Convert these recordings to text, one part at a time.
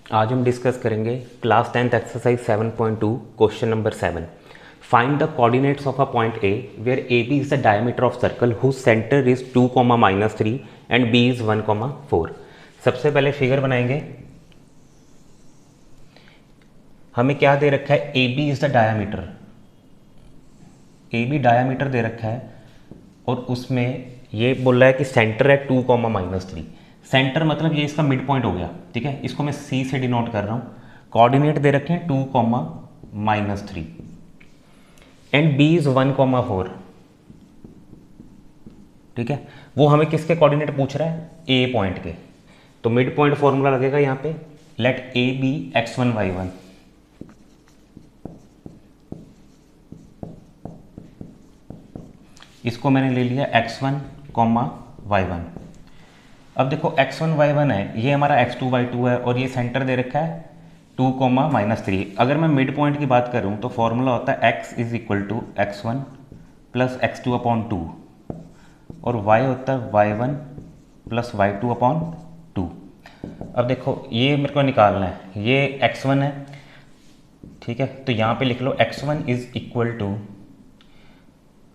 आज हम डिस्कस करेंगे class 10th exercise 7.2 question number 7। Find the coordinates of a point A where A B is the diameter of circle whose centre is 2, -3 and B is 1, 4। सबसे पहले figure बनाएंगे। हमें क्या दे रखा है, A B is the diameter, A B diameter दे रखा है और उसमें ये बोल रहा है कि सेंटर है 2, -3। सेंटर मतलब ये इसका मिड पॉइंट हो गया, ठीक है। इसको मैं सी से डिनोट कर रहा हूँ। कोऑर्डिनेट दे रखे हैं 2, -3 एंड बी इज 1, 4, ठीक है। वो हमें किसके कोऑर्डिनेट पूछ रहा है, ए पॉइंट के। तो मिड पॉइंट फॉर्मूला लगेगा यहाँ पे, late A B x1 y1। इसको मैंने ले लिया x1, y1। अब देखो x1 y1 है, ये हमारा x2 y2 है और ये सेंटर दे रखा है 2, -3। अगर मैं मिड पॉइंट की बात करूं तो फॉर्मूला होता है x is equal to x1 plus x2/2 और y होता है y1 प्लस y2/2। अब देखो ये मेरे को निकालना है, ये x1 है, ठीक है। तो यहाँ पे लिख लो x1 इज इक्वल टू,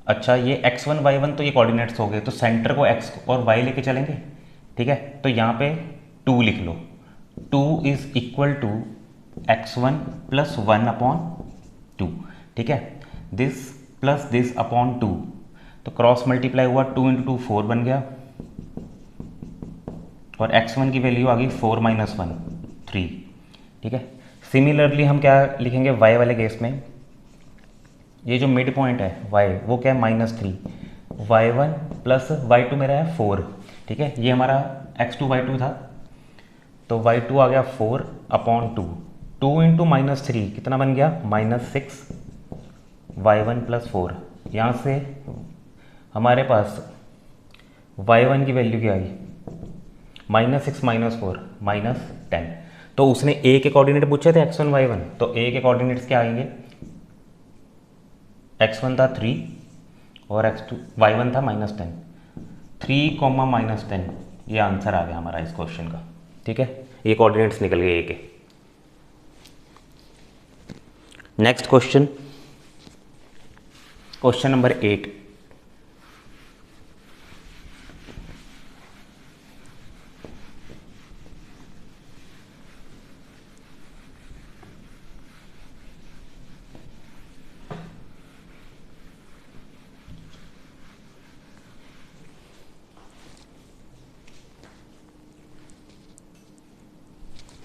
अच्छा ये x1 y1 तो ये कोऑर्डिनेट्स हो गए, तो सेंटर को x और y लेके चलेंगे, ठीक है। तो यहाँ पे 2 लिख लो, 2 is equal to x1 plus 1/2, ठीक है। दिस प्लस दिस अपॉन 2, तो क्रॉस मल्टीप्लाई हुआ, 2 × 2 4 बन गया और x1 की वैल्यू आ गई 4 - 1 3, ठीक है। सिमिलरली हम क्या लिखेंगे y वाले केस में, ये जो मिड पॉइंट है y वो क्या है -3, y1 प्लस y2 मेरा है 4, ठीक है। ये हमारा x2 y2 था, तो y2 आ गया 4/2, 2 × -3 कितना बन गया -6, y1 प्लस 4। यहाँ से हमारे पास y1 की वैल्यू क्या आई, -6 - 4 -10। तो उसने a के कोऑर्डिनेट पूछे थे x1 y1, तो a के कोऑर्डिनेट्स क्या आएंगे, x1 था 3 और x2 y1 था -10, 3, -10। ये आंसर आ गया हमारा इस क्वेश्चन का, ठीक है। ये कोऑर्डिनेट्स निकल गए ए के। Next question, question number 8।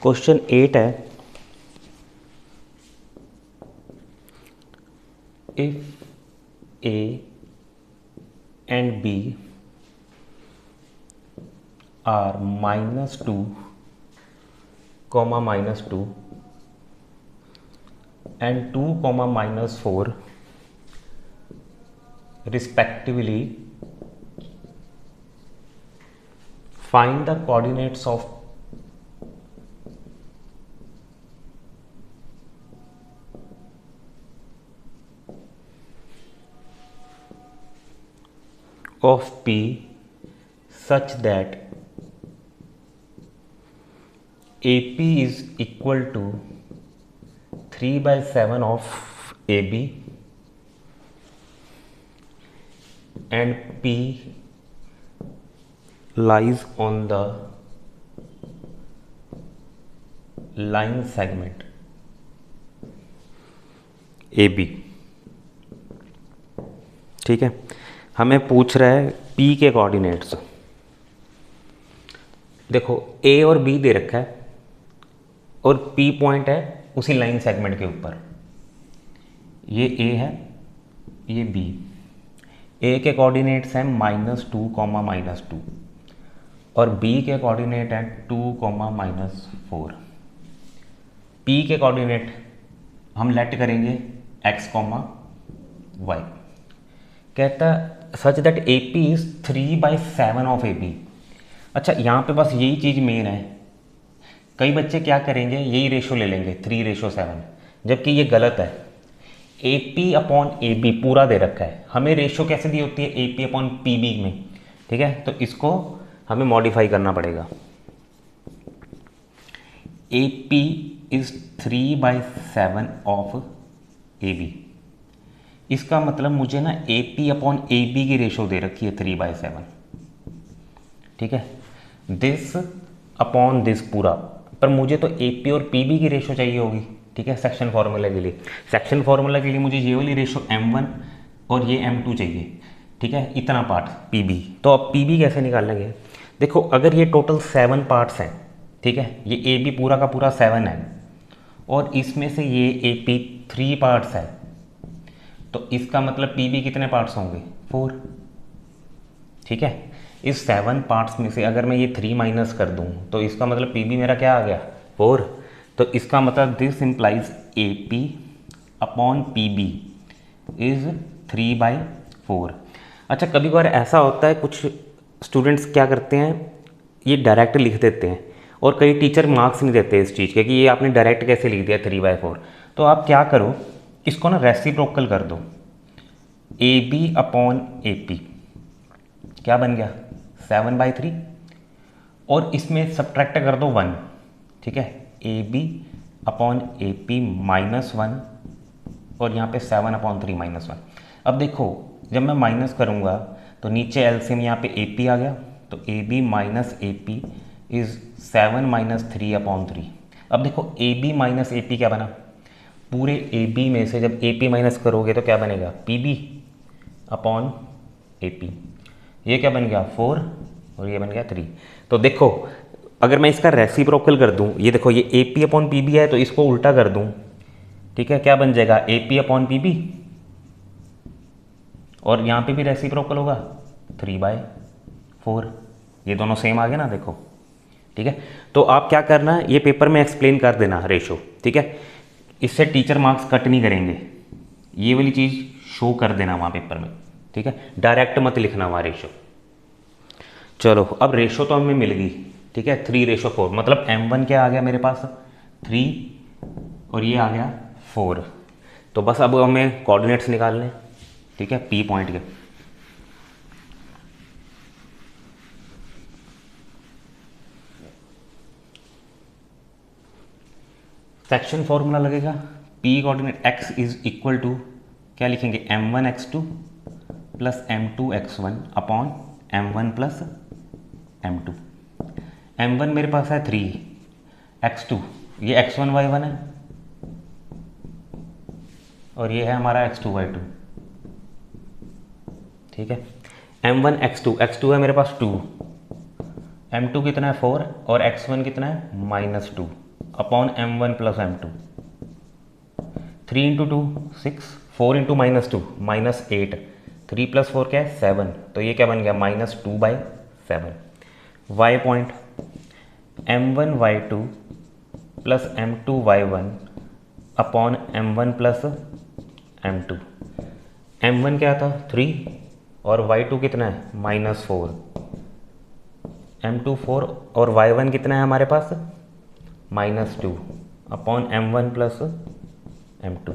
Question 8 है, if A and B are -2, -2 and 2, -4 respectively, find the coordinates of P such that AP is equal to 3/7 of AB and P lies on the line segment AB, ठीक है। हमें पूछ रहा है P के coordinates. देखो A और B दे रखा है और P पॉइंट है उसी लाइन सेगमेंट के ऊपर। ये A है, ये B। A के कोऑर्डिनेट्स हैं -2, -2 और B के कोऑर्डिनेट हैं 2, -4। P के कोऑर्डिनेट हम लेट करेंगे x, y। कहता such that A P is 3/7 of A B. अच्छा यहाँ पे बस यही चीज़ मेन है, कई बच्चे क्या करेंगे यही रेशो ले लेंगे 3:7, जबकि ये गलत है। A P upon A B पूरा दे रखा है, हमें रेशो कैसे दी होती है A P upon P B में, ठीक है। तो इसको हमें मॉडिफाई करना पड़ेगा। A P is 3/7 of A B. इसका मतलब मुझे ना A P upon A B की रेशो दे रखी है 3/7, ठीक है, दिस अपॉन दिस पूरा, पर मुझे तो ए पी और पी बी की रेशो चाहिए होगी, ठीक है, सेक्शन फार्मूला के लिए। सेक्शन फार्मूला के लिए मुझे ये वाली रेशो m1 और ये m2 चाहिए, ठीक है, इतना पार्ट पी बी। तो अब पी बी कैसे निकाल लेंगे? देखो, अगर ये टोटल 7 पार्ट्स हैं, ठीक है, ये ए बी पूरा का पूरा 7 है और इसमें से ये ए पी 3 पार्ट्स है, तो इसका मतलब पी बी कितने पार्ट्स होंगे? 4, ठीक है। इस 7 पार्ट्स में से अगर मैं ये 3 माइनस कर दूं तो इसका मतलब पी बी मेरा क्या आ गया? 4। तो इसका मतलब this implies A P upon P B is 3/4। अच्छा, कभी कभार ऐसा होता है, कुछ स्टूडेंट्स क्या करते हैं, ये डायरेक्ट लिख देते हैं और कई टीचर मार्क्स नहीं देते इस चीज़ के कि ये आपने डायरेक्ट कैसे लिख दिया 3/4। तो आप क्या करो, इसको ना रेसिप्रोकल कर दो, A B upon A P क्या बन गया? 7/3, और इसमें सब्ट्रैक्ट कर दो 1, ठीक है, A B upon A P -1 और यहाँ पे 7/3 -1। अब देखो, जब मैं माइनस करूँगा तो नीचे एलसीएम यहाँ पे ए पी आ गया, तो A B minus A P is 7 - 3/3। अब देखो, A B minus A P क्या बना? पूरे ए बी में से जब ए पी माइनस करोगे तो क्या बनेगा? P B upon A P. ये क्या बन गया? 4 और ये बन गया 3। तो देखो, अगर मैं इसका रेसिप्रोकल कर दूं, ये देखो, ये A P upon P B है, तो इसको उल्टा कर दूं, ठीक है, क्या बन जाएगा? A P upon P B, और यहाँ पे भी रेसिप्रोकल होगा 3/4। ये दोनों सेम आ गए ना, देखो, ठीक है। तो आप क्या करना है, ये पेपर में एक्सप्लेन कर देना रेशो, ठीक है, इससे टीचर मार्क्स कट नहीं करेंगे, ये वाली चीज़ शो कर देना वहाँ पेपर में, ठीक है, डायरेक्ट मत लिखना वहाँ रेशो। चलो, अब रेशो तो हमें मिल गई, ठीक है, 3/4, मतलब m1 क्या आ गया मेरे पास? 3 और ये आ गया 4। तो बस अब हमें कोऑर्डिनेट्स निकालने, ठीक है, पी पॉइंट के। सेक्शन फॉर्मूला लगेगा, P coordinate x is equal to क्या लिखेंगे? m1x2 plus m2x1 upon m1 plus m2। m1 मेरे पास है 3, x2 ये x1 y1 है और ये है हमारा x2 y2, ठीक है। m1 x2 है मेरे पास 2, m2 कितना है 4 और x1 कितना है -2 अपॉन m1 प्लस m2। 3 × 2 6, 4 × -2 -8, 3 + 4 क्या है? 7। तो ये क्या बन गया? -2/7। y point m1 y2 plus m2 y1 upon m1 plus m2। m1 क्या था? 3 और y2 कितना है? -4। m2 4 और y1 कितना है हमारे पास? -2 अपॉन m1 प्लस m2।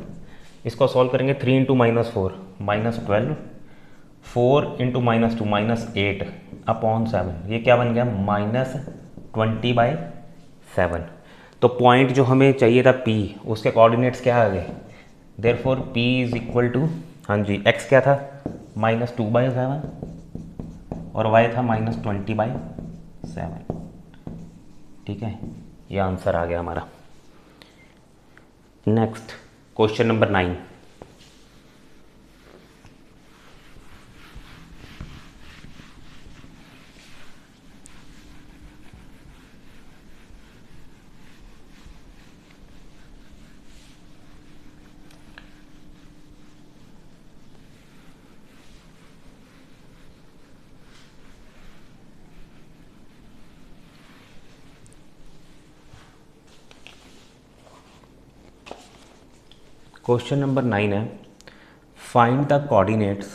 इसको सॉल्व करेंगे, 3 × -4 -12, 4 × -2 -8 अपॉन 7। ये क्या बन गया? -20/7। तो पॉइंट जो हमें चाहिए था P, उसके कोऑर्डिनेट्स क्या आ गए? Therefore P is equal to, हाँ जी, x क्या था? -2/7 और y था -20/7, ठीक है। ये आंसर आ गया हमारा। Next question number 9। Question number 9 है, find the coordinates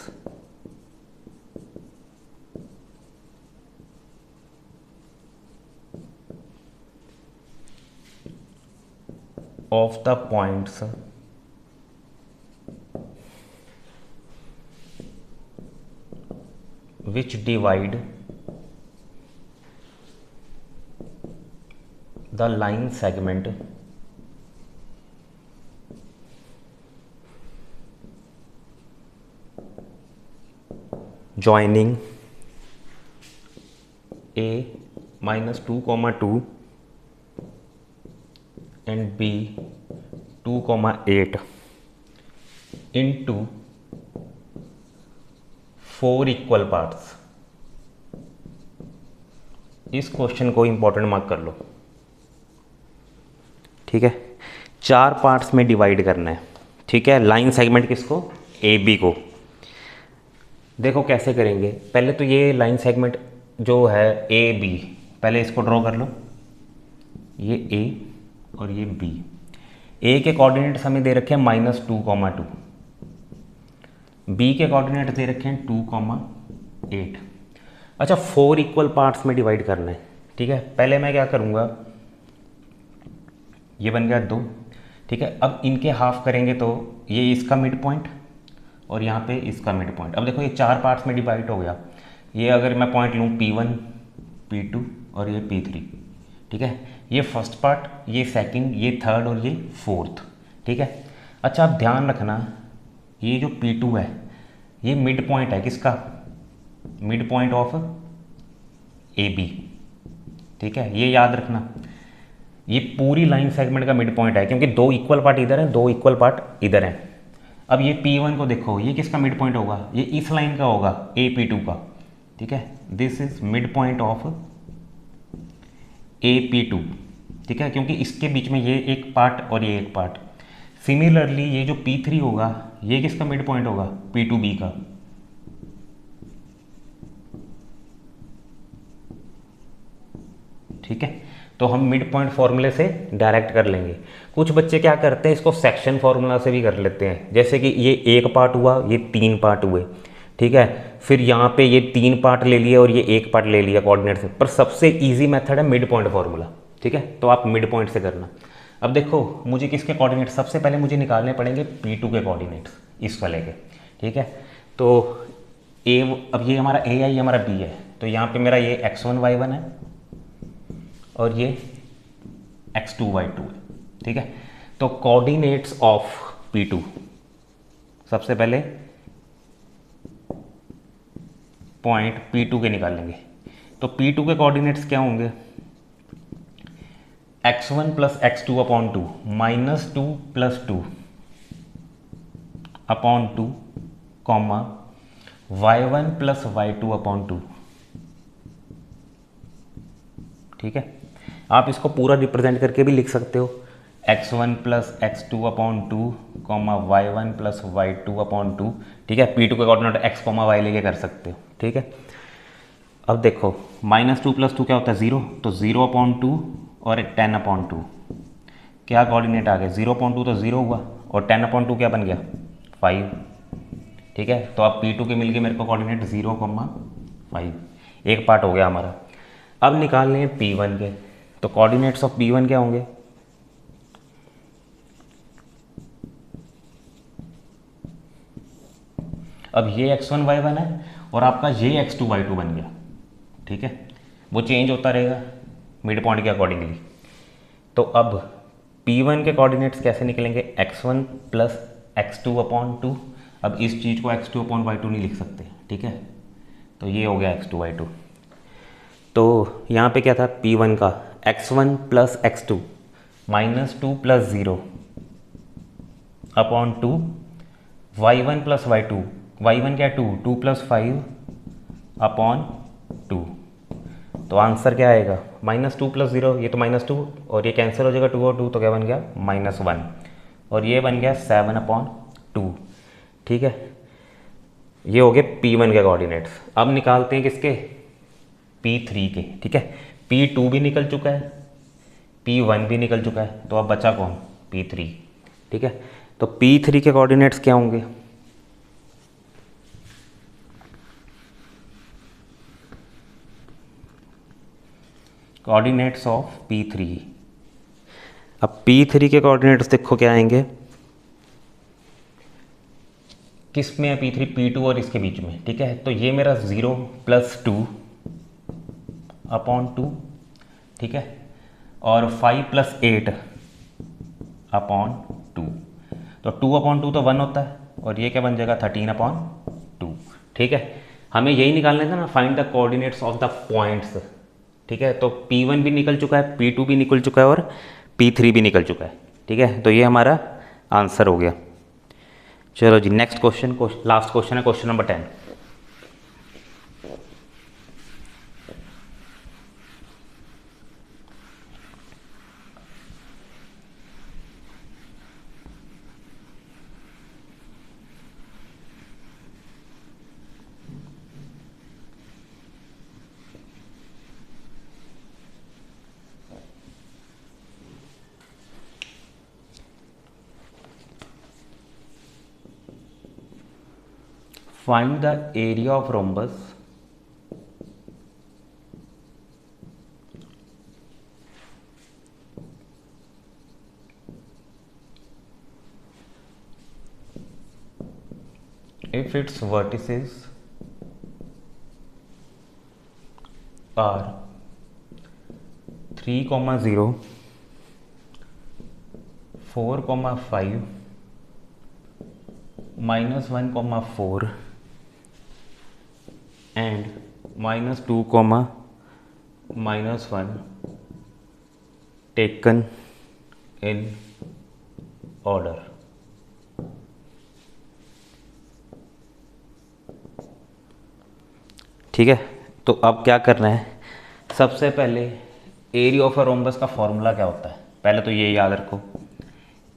of the points which divide the line segment joining a minus 2 comma 2 and b 2 comma 8 into 4 equal parts। इस क्वेश्चन को इंपॉर्टेंट मार्क कर लो, ठीक है। 4 पार्ट्स में divide करना है, ठीक है। लाइन सेगमेंट किसको? ए बी को। देखो कैसे करेंगे, पहले तो ये लाइन सेगमेंट जो है ए बी, पहले इसको ड्रॉ कर लो। ये ए और ये बी। ए के कोऑर्डिनेट्स हमें दे रखे हैं -2, बी के कोऑर्डिनेट दे रखे हैं 2, 8। अच्छा, 4 इक्वल पार्ट्स में डिवाइड करना है, ठीक है। पहले मैं क्या करूँगा, ये बन गया 2, ठीक है। अब इनके हाफ करेंगे तो ये इसका मिड पॉइंट और यहाँ पे इसका मिड पॉइंट। अब देखो ये 4 पार्ट्स में डिवाइड हो गया। ये अगर मैं पॉइंट लूँ P1, P2 और ये P3, ठीक है। ये फर्स्ट पार्ट, ये सेकंड, ये थर्ड और ये फोर्थ, ठीक है। अच्छा, आप ध्यान रखना, ये जो P2 है ये मिड पॉइंट है किसका? मिड पॉइंट ऑफ AB, ठीक है। ये याद रखना, ये पूरी लाइन सेगमेंट का मिड पॉइंट है, क्योंकि 2 इक्वल पार्ट इधर हैं, 2 इक्वल पार्ट इधर हैं। अब ये P1 को देखो, ये किसका मिड पॉइंट होगा? ये इस लाइन का होगा, AP2 का, ठीक है। This is mid point of AP2, ठीक है, क्योंकि इसके बीच में ये एक पार्ट और ये एक पार्ट। सिमिलरली ये जो P3 होगा, ये किसका मिड पॉइंट होगा? P2B का, ठीक है। तो हम मिड पॉइंट फॉर्मूले से डायरेक्ट कर लेंगे। कुछ बच्चे क्या करते हैं, इसको सेक्शन फार्मूला से भी कर लेते हैं। जैसे कि ये एक पार्ट हुआ, ये 3 पार्ट हुए, ठीक है। फिर यहाँ पे ये 3 पार्ट ले लिए और ये एक पार्ट ले लिया कोऑर्डिनेट से। पर सबसे इजी मेथड है मिड पॉइंट फार्मूला, ठीक है। तो आप मिड पॉइंट से करना। अब देखो मुझे किसके कोऑर्डिनेट, सबसे पहले मुझे निकालने पड़ेंगे P2 के कोऑर्डिनेट्स, इस वाले के, ठीक है। तो ए, अब ये हमारा ए है, ये हमारा बी है। तो यहाँ पे मेरा ये x1 y1 है और ये x2 y2 है, ठीक है। तो कोऑर्डिनेट्स ऑफ P2, सबसे पहले पॉइंट P2 के निकालेंगे। तो P2 के कोऑर्डिनेट्स क्या होंगे? x1 + x2 upon 2, -2 + 2 upon 2, y1 + y2 upon 2, ठीक है। आप इसको पूरा रिप्रेजेंट करके भी लिख सकते हो, x1 + x2 upon 2, y1 + y2 upon 2, ठीक है। P2 के कोऑर्डिनेट x, y लेके कर सकते हो, ठीक है। अब देखो -2 + 2 क्या होता है? 0, तो 0 अपॉन 2 और 10 अपॉन 2, क्या कोऑर्डिनेट आ गया? 0 अपॉन 2 तो 0 हुआ और 10 अपॉन 2 क्या बन गया? 5, ठीक है। तो अब P2 के मिल गए मेरे को कोऑर्डिनेट 0, 5, एक पार्ट हो गया हमारा। अब निकालने हैं P1 के, तो कोऑर्डिनेट्स ऑफ P1 क्या होंगे? अब ये x1 y1 है और आपका ये x2 y2 बन गया, ठीक है। वो चेंज होता रहेगा मिड पॉइंट के अकॉर्डिंगली। तो अब P1 के कोऑर्डिनेट्स कैसे निकलेंगे? x1 + x2 upon 2। अब इस चीज़ को x2 अपॉन y2 नहीं लिख सकते, ठीक है। तो ये हो गया x2 y2। तो यहाँ पे क्या था P1 का? x1 + x2 -2 + 0 upon 2, y1 + y2, y1 क्या? 2, 2 + 5 अपॉन 2। तो आंसर क्या आएगा? -2 + 0, ये तो -2 और ये कैंसिल हो जाएगा, 2 और 2 तो क्या बन गया? -1 और ये बन गया 7 अपॉन 2, ठीक है। ये हो गए P1 के कोऑर्डिनेट्स। अब निकालते हैं किसके? P3 के, ठीक है। P2 भी निकल चुका है, P1 भी निकल चुका है, तो अब बचा कौन? P3, ठीक है। तो P3 के कोऑर्डिनेट्स क्या होंगे? Coordinates of P3। अब P3 के कोऑर्डिनेट्स देखो क्या आएंगे, किस में है P3? P2 और इसके बीच में, ठीक है। तो ये मेरा 0 + 2 अपॉन 2, ठीक है। और 5 + 8 अपॉन 2, तो 2/2 तो 1 होता है और ये क्या बन जाएगा 13/2। ठीक है, हमें यही निकालना था ना, find the coordinates of the points. ठीक है, तो P1 भी निकल चुका है, P2 भी निकल चुका है और P3 भी निकल चुका है। ठीक है, तो ये हमारा आंसर हो गया। चलो जी, नेक्स्ट क्वेश्चन, लास्ट क्वेश्चन है question number 10। Find the area of rhombus if its vertices are 3, 0, 4, 5, -1, 4 and -2, -1 taken in order। ठीक है, तो अब क्या करना है, सबसे पहले एरिया ऑफ अ रोम्बस का फॉर्मूला क्या होता है, पहले तो ये याद रखो।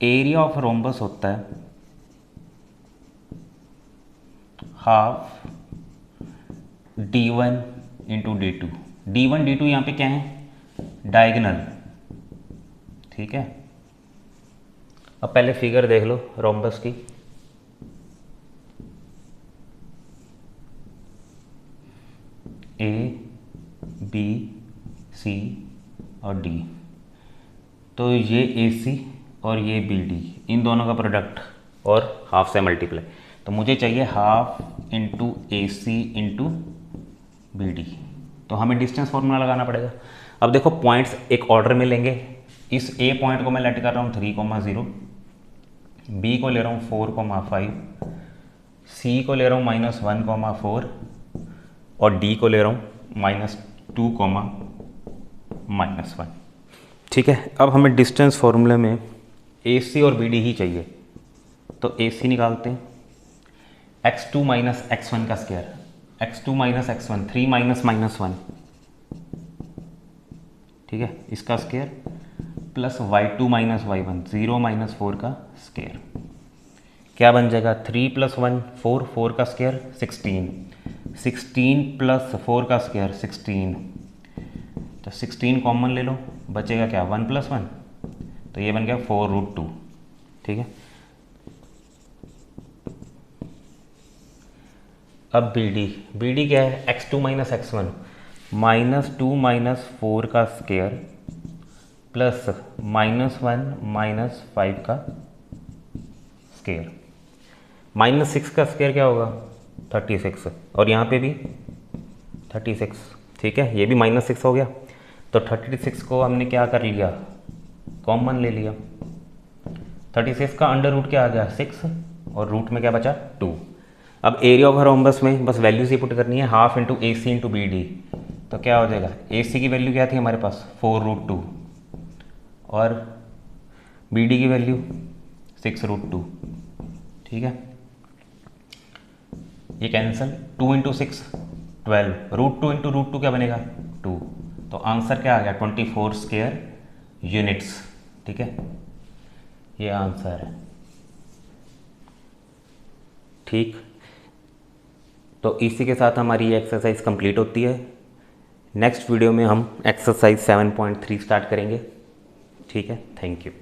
एरिया ऑफ रोम्बस होता है half d1 into d2। d1 d2 यहाँ पे क्या है, डायगोनल। ठीक है, अब पहले फिगर देख लो रोम्बस की। ए, बी, सी और डी, तो ये ए सी और ये बी डी, इन दोनों का प्रोडक्ट और हाफ से मल्टीप्लाई, तो मुझे चाहिए हाफ इंटू ए सी इंटू बी डी, तो हमें डिस्टेंस फार्मूला लगाना पड़ेगा। अब देखो पॉइंट्स एक ऑर्डर में लेंगे, इस ए पॉइंट को मैं लेट कर रहा हूँ 3, 0, बी को ले रहा हूँ 4, 5, सी को ले रहा हूँ -1, 4 और डी को ले रहा हूँ -2, -1। ठीक है, अब हमें डिस्टेंस फार्मूले में ए सी और बी डी ही चाहिए, तो ए सी निकालते हैं, x2 - x1 का स्क्वायर, x2 - x1 3 -1, ठीक है, इसका स्क्वायर प्लस y2 - y1 0 - 4 का स्क्वायर, क्या बन जाएगा 3 + 1 4, 4 का स्क्वायर 16, 16 + 4 का स्क्वायर 16, तो 16 कॉमन ले लो, बचेगा क्या 1 + 1, तो ये बन गया 4√2। ठीक है, अब बी डी क्या है, x2 - x1 -2 - 4 का स्क्वायर प्लस -1 - 5 का स्क्वायर, -6 का स्क्वायर क्या होगा 36, और यहाँ पे भी 36। ठीक है, ये भी -6 हो गया, तो 36 को हमने क्या कर लिया, कॉमन ले लिया, 36 का अंडर रूट क्या आ गया 6 और रूट में क्या बचा 2। अब एरिया ऑफ रोम्बस में बस वैल्यूज ही पुट करनी है, हाफ इंटू ए सी इंटू बी डी, तो क्या हो जाएगा, ए सी की वैल्यू क्या थी हमारे पास 4√2 और बी डी की वैल्यू 6√2। ठीक है, ये कैंसिल, 2 × 6 12, √2 × √2 क्या बनेगा 2, तो आंसर क्या आ गया 24 स्क्वायर यूनिट्स। ठीक है, ये आंसर है। ठीक, तो इसी के साथ हमारी ये एक्सरसाइज कंप्लीट होती है। नेक्स्ट वीडियो में हम एक्सरसाइज 7.3 स्टार्ट करेंगे। ठीक है, थैंक यू।